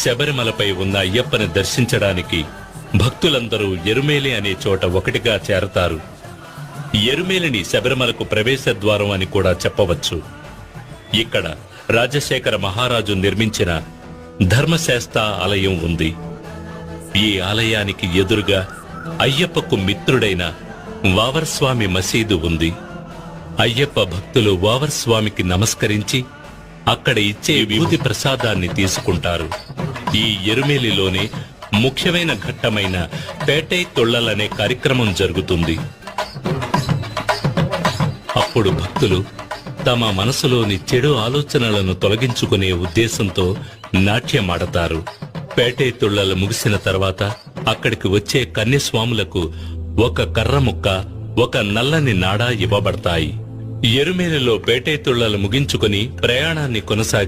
శబరిమలపై ఉన్న అయ్యప్పని దర్శించడానికి భక్తులందరూ ఎరుమేలి అనే చోట ఒకటిగా చేరతారు. ఎరుమేలిని శబరిమలకు ప్రవేశ ద్వారం అని కూడా చెప్పవచ్చు. ఇక్కడ రాజశేఖర మహారాజు నిర్మించిన ధర్మశాస్త్ర ఆలయం ఉంది. ఈ ఆలయానికి ఎదురుగా అయ్యప్పకు మిత్రుడైన వావర్స్వామి మసీదు ఉంది. అయ్యప్ప భక్తులు వావర్స్వామికి నమస్కరించి అక్కడ ఇచ్చే విభూతి ప్రసాదాన్ని తీసుకుంటారు. ఈ ఎరుమేలిలోనే ముఖ్యమైన ఘట్టమైన పేటై తొళ్ళలనే కార్యక్రమం జరుగుతుంది. అప్పుడు భక్తులు తమ మనసులోని చెడు ఆలోచనలను తొలగించుకునే ఉద్దేశంతో నాట్యమాడతారు. పేటై తొళ్ళలు ముగిసిన తర్వాత అక్కడికి వచ్చే కన్యస్వాములకు ఒక కర్ర ముక్క, ఒక నల్లని నాడా ఇవ్వబడతాయి. ఎరుమేలిలో పేటై తొళ్ళలు ముగించుకుని ప్రయాణాన్ని కొనసాగి